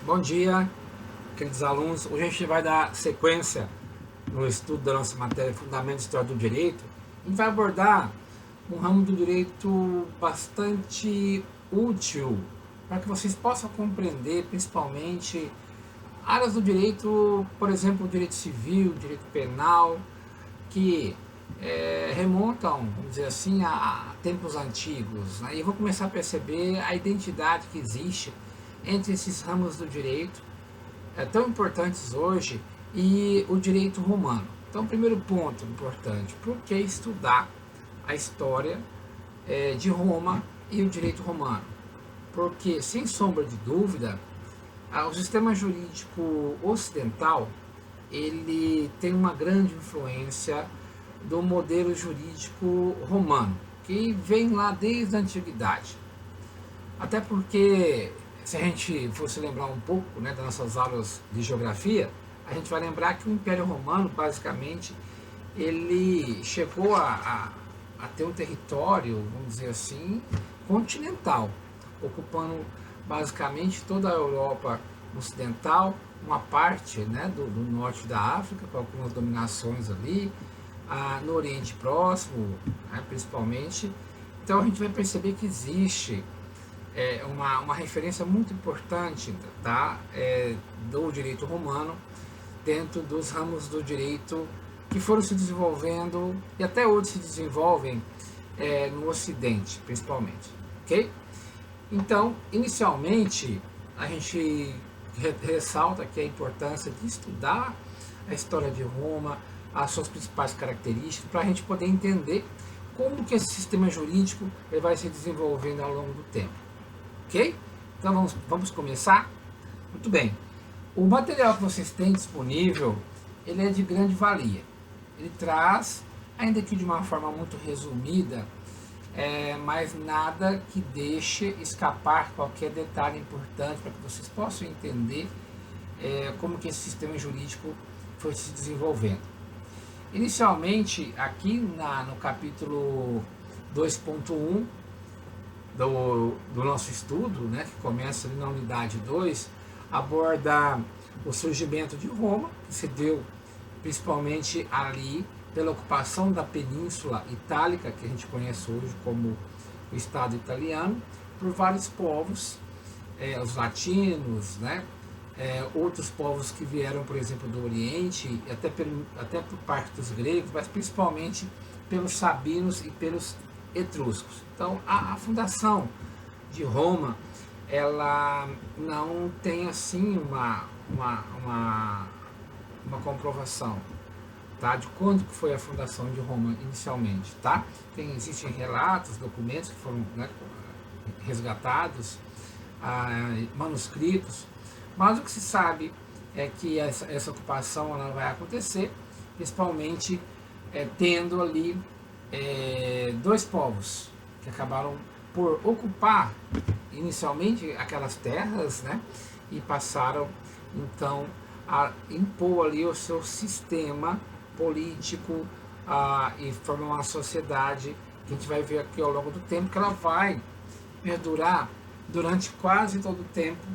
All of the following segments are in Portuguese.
Bom dia, queridos alunos. Hoje a gente vai dar sequência no estudo da nossa matéria Fundamentos de História do Direito. A gente vai abordar um ramo do direito bastante útil para que vocês possam compreender, principalmente, áreas do direito, por exemplo, o direito civil, o direito penal, que remontam, vamos dizer assim, a tempos antigos. Né? E eu vou começar a perceber a identidade que existe entre esses ramos do direito tão importantes hoje e o direito romano. Então, primeiro ponto importante, por que estudar a história de Roma e o direito romano? Porque, sem sombra de dúvida, o sistema jurídico ocidental ele tem uma grande influência do modelo jurídico romano, que vem lá desde a antiguidade. Até porque, se a gente fosse lembrar um pouco, né, das nossas aulas de geografia, a gente vai lembrar que o Império Romano, basicamente, ele chegou a ter um território, vamos dizer assim, continental, ocupando basicamente toda a Europa ocidental, uma parte, né, do norte da África, com algumas dominações ali, no Oriente Próximo, né, principalmente. Então a gente vai perceber que existe uma referência muito importante, tá, do direito romano dentro dos ramos do direito que foram se desenvolvendo e até hoje se desenvolvem no Ocidente, principalmente. Ok? Então, inicialmente, a gente ressalta aqui a importância de estudar a história de Roma, as suas principais características, para a gente poder entender como que esse sistema jurídico ele vai se desenvolvendo ao longo do tempo. Ok? Então vamos começar? Muito bem. O material que vocês têm disponível, ele é de grande valia. Ele traz, ainda que de uma forma muito resumida, mas nada que deixe escapar qualquer detalhe importante para que vocês possam entender como que esse sistema jurídico foi se desenvolvendo. Inicialmente, aqui no capítulo 2.1 do nosso estudo, né, que começa ali na unidade 2, aborda o surgimento de Roma, que se deu principalmente ali pela ocupação da Península Itálica, que a gente conhece hoje como o Estado italiano, por vários povos, os latinos, né, outros povos que vieram, por exemplo, do Oriente, até por parte dos gregos, mas principalmente pelos sabinos e pelos etruscos. Então, a fundação de Roma, ela não tem assim uma comprovação, tá, de quando que foi a fundação de Roma inicialmente, tá? Existem relatos, documentos que foram, né, resgatados, manuscritos, mas o que se sabe é que essa ocupação ela vai acontecer, principalmente tendo ali dois povos que acabaram por ocupar inicialmente aquelas terras, né, e passaram então a impor ali o seu sistema político e formar uma sociedade que a gente vai ver aqui ao longo do tempo que ela vai perdurar durante quase todo o tempo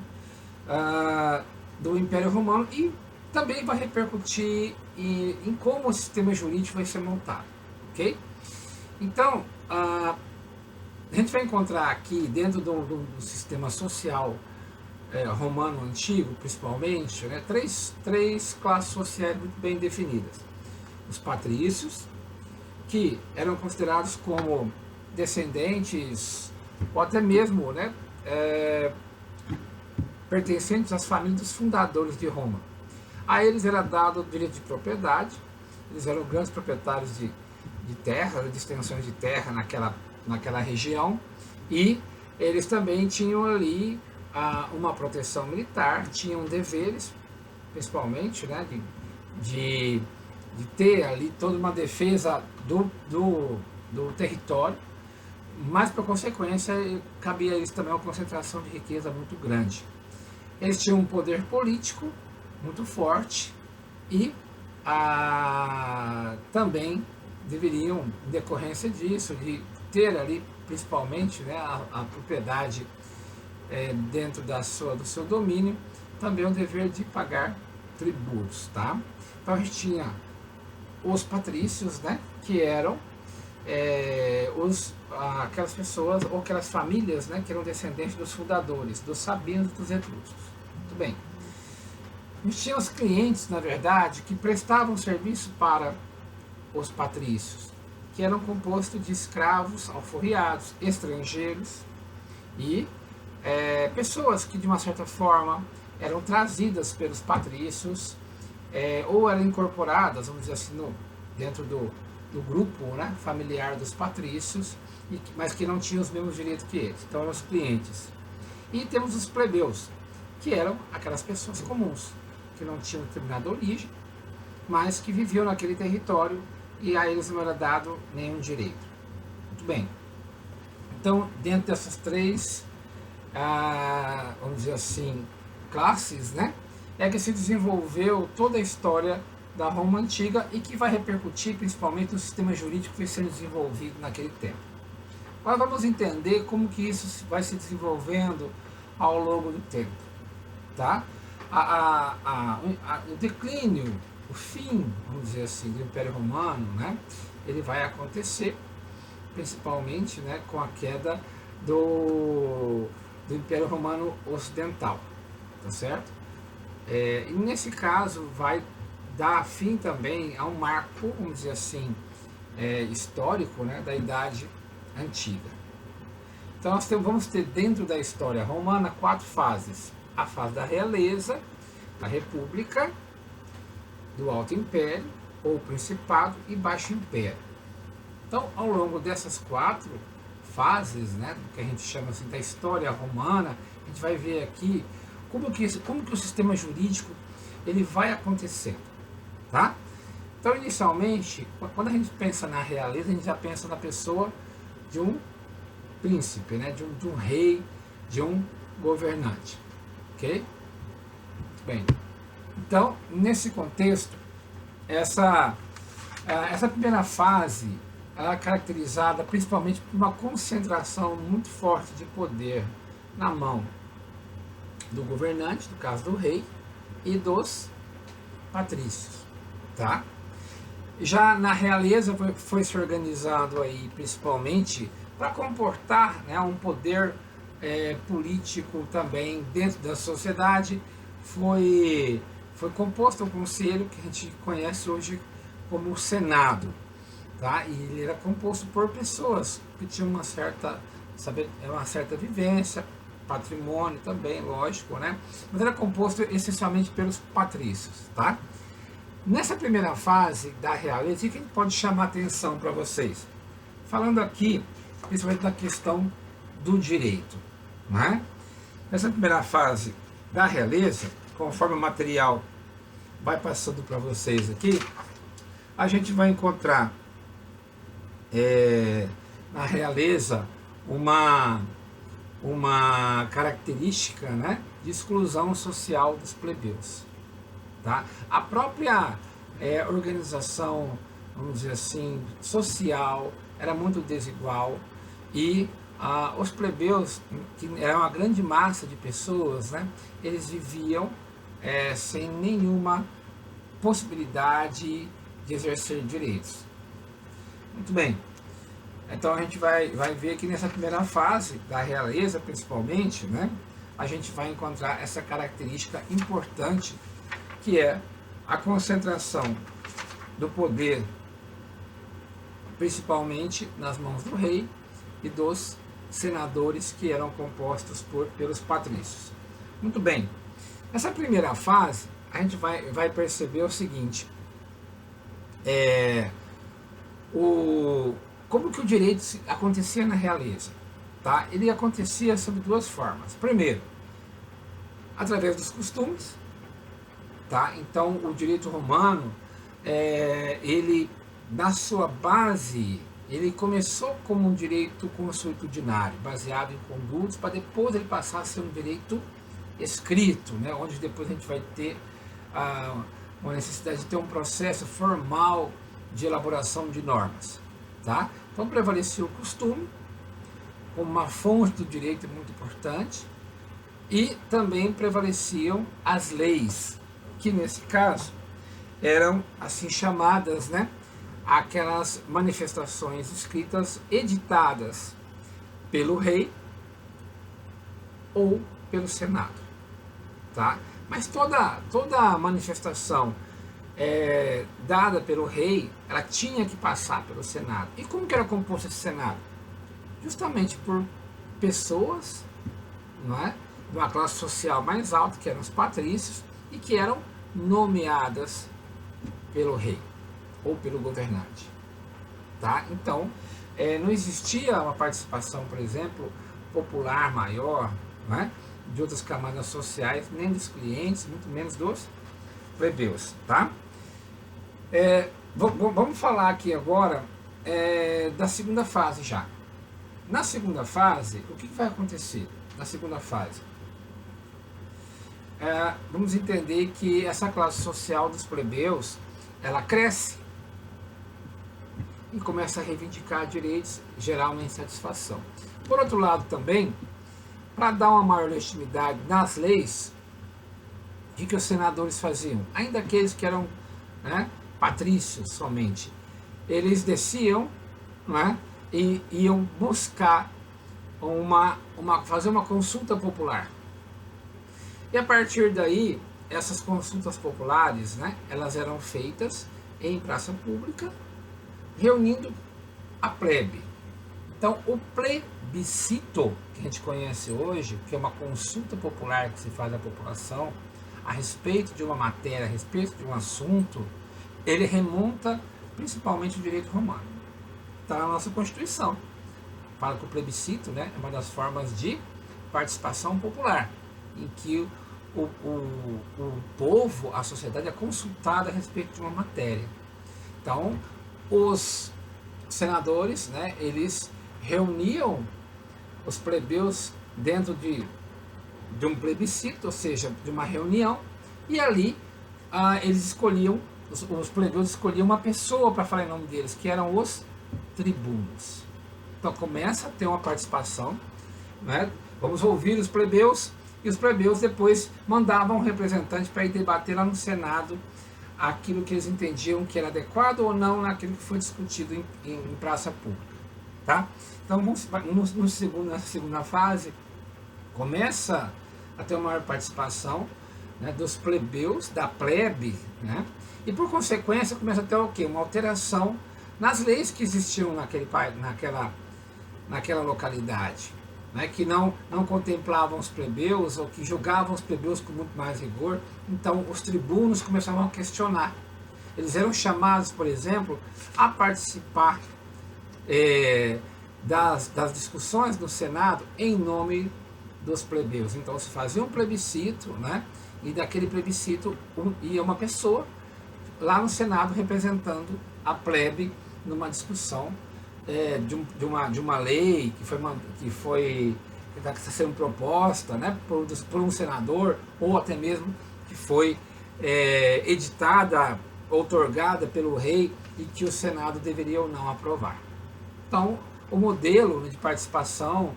do Império Romano e também vai repercutir em como o sistema jurídico vai ser montado, ok? Então, a gente vai encontrar aqui, dentro do sistema social romano antigo, principalmente, né, três classes sociais muito bem definidas. Os patrícios, que eram considerados como descendentes, ou até mesmo, né, pertencentes às famílias dos fundadores de Roma. A eles era dado o direito de propriedade, eles eram grandes proprietários de terra, de extensões de terra naquela região, e eles também tinham ali uma proteção militar, tinham deveres, principalmente, né, de ter ali toda uma defesa do território, mas por consequência cabia a eles também uma concentração de riqueza muito grande. Eles tinham um poder político muito forte e também deveriam, em decorrência disso, de ter ali principalmente, né, a propriedade dentro do seu domínio, também o dever de pagar tributos, tá? Então a gente tinha os patrícios, né, que eram aquelas pessoas ou aquelas famílias, né, que eram descendentes dos fundadores, dos sabinos e dos etruscos. Muito bem. A gente tinha os clientes, na verdade, que prestavam serviço para os patrícios, que eram compostos de escravos alforriados, estrangeiros e pessoas que, de uma certa forma, eram trazidas pelos patrícios ou eram incorporadas, vamos dizer assim, dentro do grupo, né, familiar dos patrícios, mas que não tinham os mesmos direitos que eles. Então, eram os clientes. E temos os plebeus, que eram aquelas pessoas comuns, que não tinham determinada origem, mas que viviam naquele território e a eles não era dado nenhum direito. Muito bem. Então, dentro dessas três, vamos dizer assim, classes, né, é que se desenvolveu toda a história da Roma Antiga e que vai repercutir principalmente no sistema jurídico que foi sendo desenvolvido naquele tempo. Agora vamos entender como que isso vai se desenvolvendo ao longo do tempo. Tá? O declínio, o fim, vamos dizer assim, do Império Romano, né, ele vai acontecer principalmente, né, com a queda do Império Romano Ocidental, tá certo? E nesse caso vai dar fim também a um marco, vamos dizer assim, histórico, né, da Idade Antiga. Então nós vamos ter dentro da história romana 4 fases: a fase da realeza, a república, do Alto Império, ou Principado e Baixo Império. Então, ao longo dessas 4 fases, né, que a gente chama assim da história romana, a gente vai ver aqui como que o sistema jurídico ele vai acontecendo, tá? Então, inicialmente, quando a gente pensa na realeza, a gente já pensa na pessoa de um príncipe, né, de um rei, de um governante, ok? Muito bem. Então, nesse contexto, essa primeira fase ela é caracterizada principalmente por uma concentração muito forte de poder na mão do governante, no caso do rei, e dos patrícios, tá? Já na realeza foi se organizado aí principalmente para comportar, né, um poder político também dentro da sociedade. Foi composto um conselho que a gente conhece hoje como o Senado, tá? E ele era composto por pessoas que tinham uma certa vivência, patrimônio também, lógico, né? Mas era composto essencialmente pelos patrícios, tá? Nessa primeira fase da realeza, o que a gente pode chamar a atenção para vocês? Falando aqui, principalmente da questão do direito, né? Nessa primeira fase da realeza, conforme o material vai passando para vocês aqui, a gente vai encontrar na realeza uma característica, né, de exclusão social dos plebeus. Tá? A própria organização, vamos dizer assim, social era muito desigual e os plebeus, que eram uma grande massa de pessoas, né, eles viviam sem nenhuma possibilidade de exercer direitos. Muito bem. Então a gente vai ver que nessa primeira fase da realeza, principalmente, né, a gente vai encontrar essa característica importante, que é a concentração do poder, principalmente nas mãos do rei e dos senadores, que eram compostos pelos patrícios. Muito bem. Nessa primeira fase, a gente vai perceber o seguinte: como que o direito acontecia na realeza, tá? Ele acontecia sob 2 formas. Primeiro, através dos costumes, tá? Então, o direito romano, ele, na sua base, ele começou como um direito consuetudinário, baseado em condutos, para depois ele passar a ser um direito escrito, né? Onde depois a gente vai ter uma necessidade de ter um processo formal de elaboração de normas, tá? Então prevaleceu o costume como uma fonte do direito muito importante, E também prevaleciam as leis, que nesse caso eram assim chamadas, né, aquelas manifestações escritas editadas pelo rei ou pelo Senado, tá? Mas toda manifestação dada pelo rei, ela tinha que passar pelo Senado. E como que era composto esse Senado? Justamente por pessoas, não é, de uma classe social mais alta, que eram os patrícios, e que eram nomeadas pelo rei ou pelo governante, tá? Então, não existia uma participação, por exemplo, popular maior, né, de outras camadas sociais, nem dos clientes, muito menos dos plebeus, tá? Vamos falar aqui agora da segunda fase já. Na segunda fase, o que vai acontecer na segunda fase? Vamos entender que essa classe social dos plebeus, ela cresce e começa a reivindicar direitos, gerar uma insatisfação. Por outro lado também, para dar uma maior legitimidade nas leis, o que os senadores faziam? Ainda aqueles que eram, né, patrícios somente, eles desciam, né, e iam buscar fazer uma consulta popular. E a partir daí, essas consultas populares, né, elas eram feitas em praça pública, reunindo a plebe. Então, o plebiscito, que a gente conhece hoje, que é uma consulta popular que se faz à população a respeito de uma matéria, a respeito de um assunto, ele remonta principalmente ao direito romano. Está na nossa Constituição. Fala que o plebiscito, né, é uma das formas de participação popular, em que o povo, a sociedade é consultada a respeito de uma matéria. Então, os senadores, né, eles reuniam os plebeus dentro de um plebiscito, ou seja, de uma reunião, e ali eles escolhiam, os plebeus escolhiam uma pessoa para falar em nome deles, que eram os tribunos. Então começa a ter uma participação, né? Vamos ouvir os plebeus, e os plebeus depois mandavam um representante para ir debater lá no Senado aquilo que eles entendiam que era adequado ou não naquilo que foi discutido em praça pública, tá? Então nessa segunda fase começa a ter uma maior participação, né, dos plebeus, da plebe, né? E por consequência começa a ter o quê? Uma alteração nas leis que existiam naquela localidade, né, que não contemplavam os plebeus ou que julgavam os plebeus com muito mais rigor. Então os tribunos começavam a questionar. Eles eram chamados, por exemplo, a participar das discussões do Senado em nome dos plebeus. Então se fazia um plebiscito, né, e daquele plebiscito ia uma pessoa lá no Senado representando a plebe numa discussão de uma lei que está sendo proposta, né, por um senador, ou até mesmo que foi editada, outorgada pelo rei e que o Senado deveria ou não aprovar. Então, o modelo de participação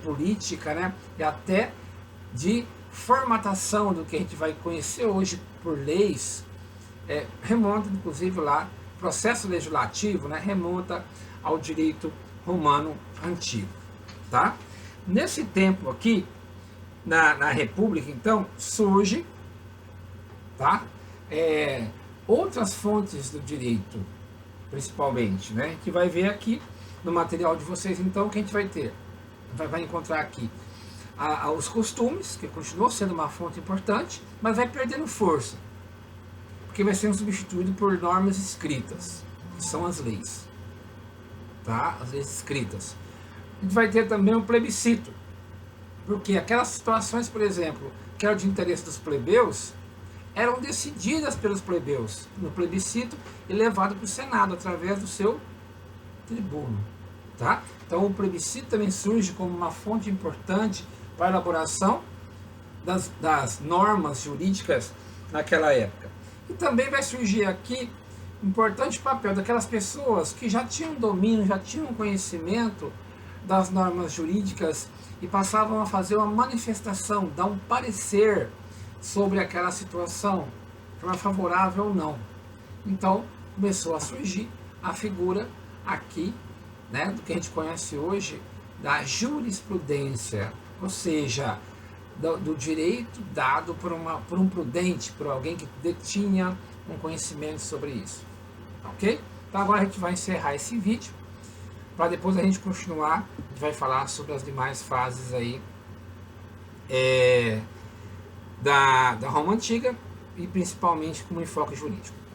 política, né, e até de formatação do que a gente vai conhecer hoje por leis, remonta inclusive lá, processo legislativo, né, remonta ao direito romano antigo, tá? Nesse tempo aqui, na República, então, surge, tá, outras fontes do direito, principalmente, né, que vai ver aqui no material de vocês, então, que a gente vai ter, vai encontrar aqui os costumes, que continuam sendo uma fonte importante, mas vai perdendo força, porque vai sendo substituído por normas escritas, que são as leis, tá? As leis escritas. A gente vai ter também o plebiscito, porque aquelas situações, por exemplo, que eram de interesse dos plebeus, eram decididas pelos plebeus no plebiscito e levado para o Senado através do seu tribuno, tá? Então o plebiscito também surge como uma fonte importante para a elaboração das normas jurídicas naquela época. E também vai surgir aqui importante papel daquelas pessoas que já tinham domínio, já tinham conhecimento das normas jurídicas e passavam a fazer uma manifestação, dar um parecer sobre aquela situação, de forma favorável ou não. Então começou a surgir a figura aqui, né, do que a gente conhece hoje, da jurisprudência, ou seja, do direito dado por um prudente, por alguém que detinha um conhecimento sobre isso. Ok? Então agora a gente vai encerrar esse vídeo, para depois a gente continuar, a gente vai falar sobre as demais fases aí da Roma Antiga, e principalmente com enfoque jurídico.